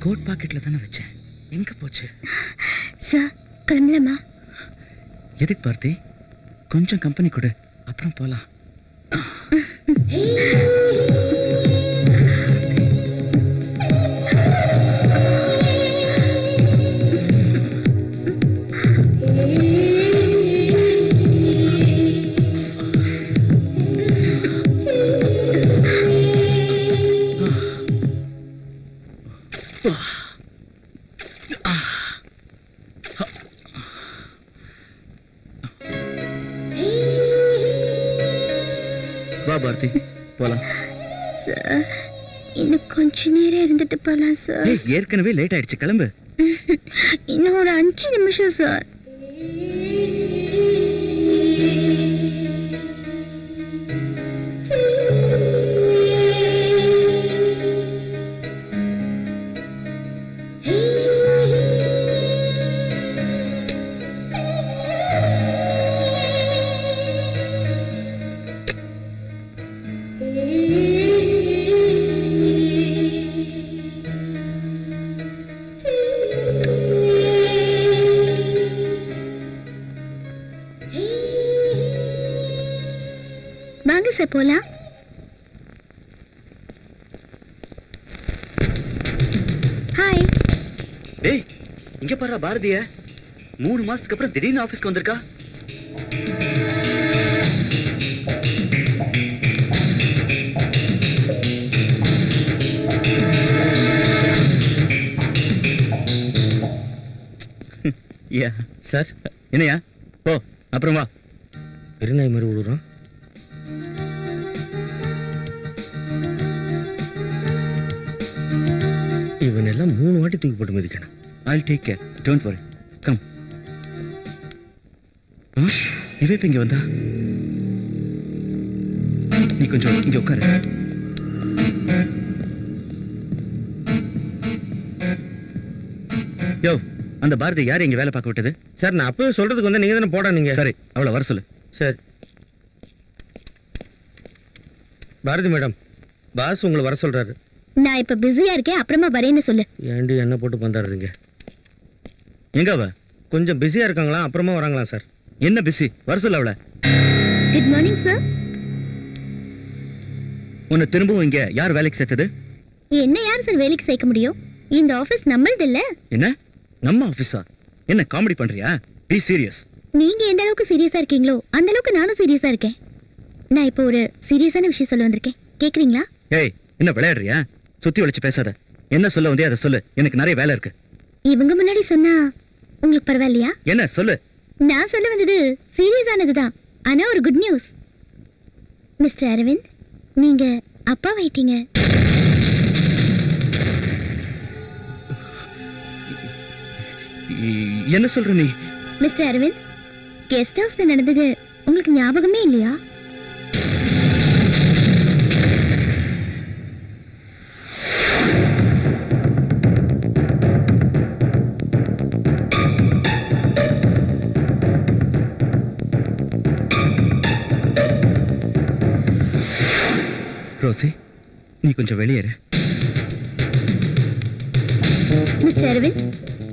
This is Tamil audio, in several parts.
கோட் பாக்கெட்ல தானே வச்சேன். எங்க போச்சு? சார் கிளம்பலாமா? எதுக்கு பார்த்தி? கொஞ்சம் கம்பெனி கொடு, அப்புறம் போலாம். வா பார்த்தி, போலாம். சார் இன்னும் கொஞ்ச நேரம் இருந்துட்டு போலாம் சார். ஏற்கனவே லேட் ஆயிடுச்சு, கிளம்பு. இன்னும் ஒரு 5 நிமிஷம் சார். வாங்க சார் போலாம். ஹாய். டேய், இங்க பாரு பாரதிய. 3 மாசத்துக்கு அப்புறம் திடீர்னு ஆபீஸ்க்கு வந்திருக்கா. யா சார், என்னையா? போ, அப்புறம் வா. பெருநாய் மாதிரி விடுறான். இவன் எல்லாம் 3 வாட்டி தூக்கி போட்டு மிதிக்கணும். I'll take care. Don't worry. Come. இவன் இப்ப இங்க வந்தா? நீ கொஞ்சம் இங்க உட்காரு. யோ, அந்த பாரதி யார் இங்க வேலை பார்க்க விட்டது? சார், நான் அப்பவே சொல்றதுக்கு வந்து நீங்க தானே போடானீங்க. சரி, அவளை வர சொல்லு. சரி. பாரதி மேடம், பாஸ் உங்களை வர சொல்றாரு. நான் இப்ப பிஸியா இருக்கேன், அப்புறமா வரேன்னு சொல்லு. ஏண்டி என்ன போட்டு பந்தாடுறீங்க? எங்க அவ? கொஞ்சம் பிஸியா இருக்காங்களா, அப்புறமா வராங்களா சார்? என்ன பிஸி? வர சொல்ல அவளை. Good morning sir. உன்னை திரும்பவும் இங்க யார் வேலைக்கு சேர்த்தது? என்ன யார் சார் வேலைக்கு சேர்க்க முடியும்? இந்த ஆபீஸ் நம்மளது இல்ல. என்ன நம்ம ஆபீஸா? என்ன காமெடி பண்றியா? Be serious. நீங்க எந்த அளவுக்கு சீரியஸா இருக்கீங்களோ அந்த அளவுக்கு நானும் சீரியஸா இருக்கேன். நான் இப்போ ஒரு சீரியஸான விஷயம் சொல்ல வந்திருக்கேன், கேக்குறீங்களா? ஏய், என்ன விளையாடுறியா? சுத்தி வளைச்சு பேசாத. என்ன சொல்ல வந்தே அதை சொல்லு, எனக்கு நிறைய வேலை இருக்கு. இவங்க முன்னாடி சொன்னா உங்களுக்கு பரவாயில்லையா? என்ன சொல்லு. நான் சொல்ல வந்தது சீரியஸானதுதான், ஆனா ஒரு குட் நியூஸ். மிஸ்டர் அரவிந்த், நீங்க அப்பா வைட்டீங்க. என்ன சொல்ற நீ? மிஸ்டர் அரவிந்த், கெஸ்ட் ஹவுஸ்ல நடந்தது உங்களுக்கு ஞாபகமே இல்லையா? ரோசி, நீ கொஞ்சம் வெளியேறு. மிஸ்டர் அரவிந்த்,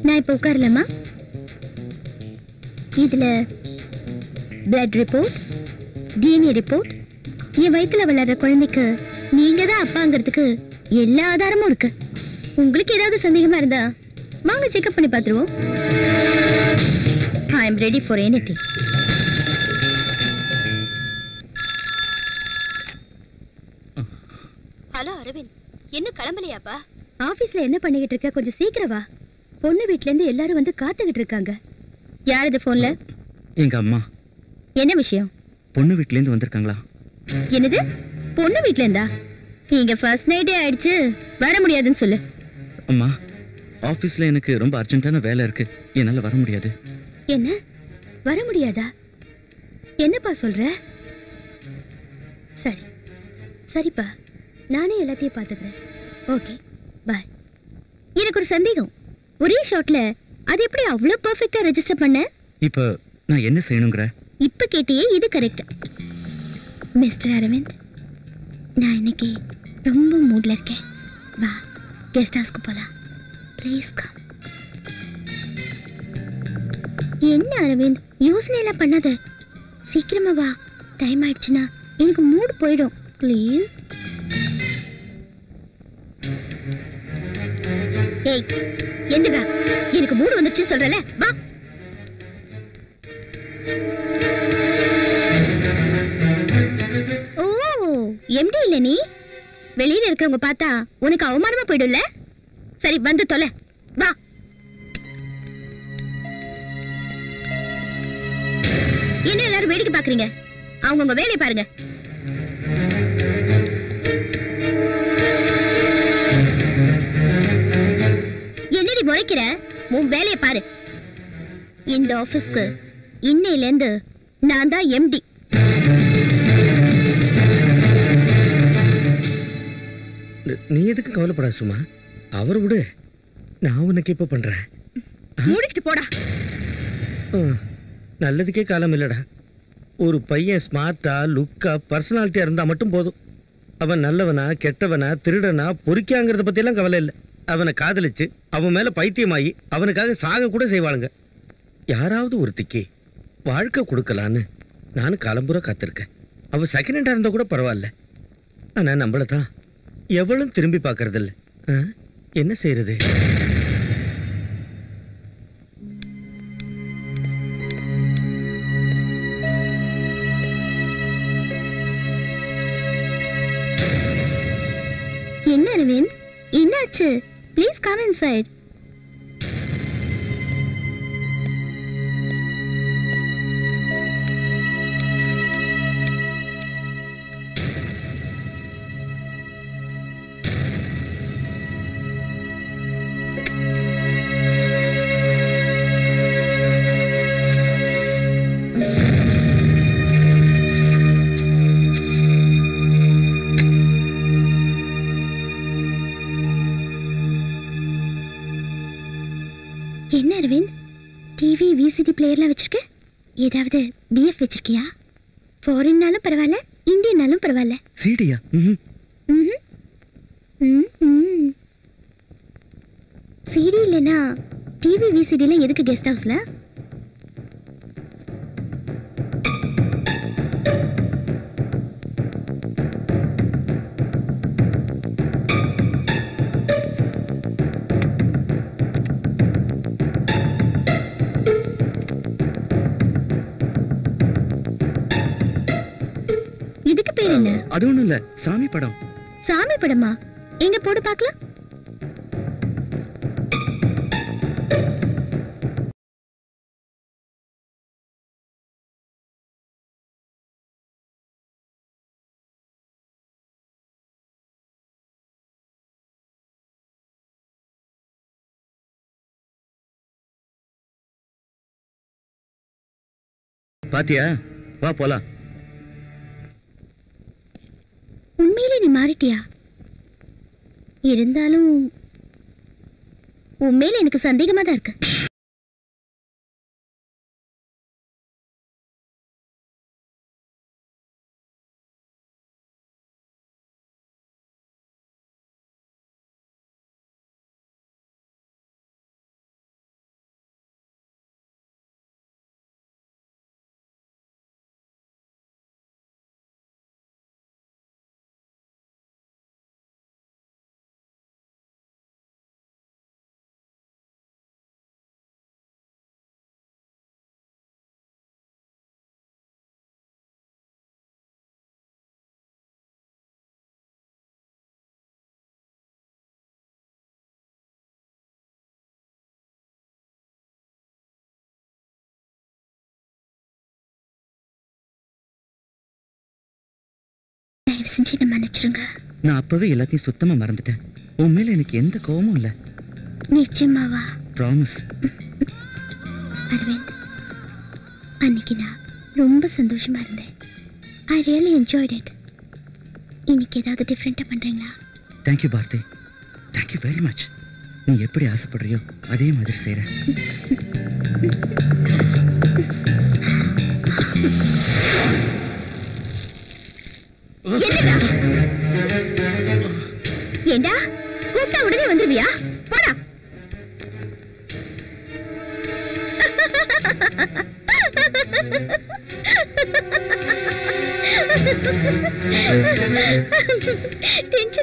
நான் இப்ப உட்காரலாமா? இதுல பிளட் ரிப்போர்ட், டிஎன்ஏ ரிப்போர்ட், என் வயித்துல வளர்ற குழந்தைக்கு நீங்க தான் அப்பாங்கிறதுக்கு எல்லா ஆதாரமும் இருக்கு. உங்களுக்கு ஏதாவது சந்தேகமா இருந்தா வாங்க செக்அப் பண்ணி பார்த்துருவோம். I am ready for anything. Hello Aravind, என்ன கிளம்பலையாப்பா? ஆபீஸ்ல என்ன பண்ணிக்கிட்டு இருக்க? கொஞ்சம் சீக்கிரம் வா. பொண்ணு வீட்ல இருந்து எல்லாரும் வந்து காத்துக்கிட்டு இருக்காங்க. யார் இது போன்ல? எங்க அம்மா. என்ன விஷயம்? பொண்ணு வீட்ல இருந்து வந்திருக்காங்களா? என்னது, பொண்ணு வீட்ல இருந்தா? இங்க ஃபர்ஸ்ட் நைட்டே ஆயிடுச்சு, வர முடியாதுன்னு சொல்லு. அம்மா, ஆபீஸ்ல எனக்கு ரொம்ப அர்ஜென்ட்டான வேலை இருக்கு, என்னால வர முடியாது. என்ன, வர முடியாதா? என்னப்பா சொல்ற? சரி சரிப்பா, நானே எல்லாத்தையும் பார்த்துக்கிறேன். Okay bye. எனக்கு ஒரு சந்தேகம், ஒரே ஷாட்ல அது எப்படி அவ்வளோ பர்ஃபெக்ட்டா ரெஜிஸ்டர் பண்ண? இப்போ நான் என்ன செய்யணுங்கிற? இப்ப கேட்டியே, இது கரெக்ட். மிஸ்டர் அரவிந்த், நான் இன்னைக்கு ரொம்ப மூட்ல இருக்கேன். வா, கெஸ்ட் ஹவுஸ்க்கு போலாம். Please come. என்ன அரவிந்த், யோசனை எல்லாம் பண்ணாத, சீக்கிரமா வா. டைம் ஆயிடுச்சுன்னா எனக்கு மூடு போயிடும். ப்ளீஸ். ஏய் எந்திரா, எனக்கு மூடு வந்துச்சு சொல்றல, வா. ஓ எம்டி இல்ல நீ? வெளியில இருக்கிறவங்க பார்த்தா உனக்கு அவமானமா போயிடும்ல. சரி வந்து தொலை, வா. என்ன எல்லாரும் வேடிக்கை பாக்குறீங்க? அவங்கவுங்க வேலையை பாருங்க. என்னடி முறைக்கிற? உன் வேலையை பாரு. இந்த ஆபீஸ்க்கு இன்னையில இருந்து நான் தான் எம்டி. நீ எதுக்கு கவலைப்படாத சும்மா, அவர் விடு. நான் உனக்கு இப்ப பண்றேன். மூடிக்கிட்டு போடா. நல்லதுக்கே காலம் இல்லடா. ஒரு பையன் ஸ்மார்ட்டா, லுக்கா, பர்சனாலிட்டியா இருந்தா மட்டும் போதும். அவன் நல்லவனா, கெட்டவனா, திருடனா, பொறுக்கியாங்கிறத பத்தி எல்லாம் கவலை இல்லை. அவனை காதலிச்சு அவன் மேல பைத்தியமாயி அவனுக்காக சாக கூட செய்வாளுங்க. யாராவது ஒருத்திக்கு வாழ்க்கை கொடுக்கலான்னு நானும் காலம்புற காத்திருக்கேன். அவ செகண்ட் ஹேண்டா இருந்தா கூட பரவாயில்ல. ஆனா நம்மளதான் எவளும் திரும்பி பார்க்கறதில்ல. என்ன செய்யறது? என்ன அரவிந்த், என்னாச்சு? Please come inside. என்ன அரவிந்த், டிவி விசிடி பிளேயர்லாம் வச்சிருக்க? ஏதாவது பிஎஃப் வச்சிருக்கியா? ஃபாரின்னாலும் பரவாயில்ல, இந்தியனாலும் பரவாயில்ல. சிடியா? சிடி இல்லைன்னா டிவி விசிடிலாம் எதுக்கு கெஸ்ட் ஹவுஸ்ல? இதுக்கு பேர் என்ன? அது ஒண்ணும் இல்ல, சாமி படம். சாமி படமா? எங்க போடு பார்க்கலாம். பாத்தியா? வா போலாம். உண்மையிலே நீ மாறிட்டியா? இருந்தாலும் உண்மையில எனக்கு சந்தேகமா தான் இருக்கு. தயவு செஞ்சு என்ன மன்னிச்சிருங்க. நான் அப்பவே எல்லாத்தையும் சுத்தமா மறந்துட்டேன். உன் மேல எனக்கு எந்த கோவமும் இல்ல. நிச்சயமாவா? ப்ராமிஸ். அரவிந்த், அன்னைக்கு நான் ரொம்ப சந்தோஷமா இருந்தேன். I really enjoyed it. இன்னைக்கு ஏதாவது டிஃப்ரெண்டா பண்றீங்களா? Thank you Bharathi, thank you very much. நீ எப்படி ஆசைப்படுறியோ அதே மாதிரி செய்றேன். ஏண்டா கூப்பிட்டா உடனே வந்துருவியா? போடா. டென்ஷன்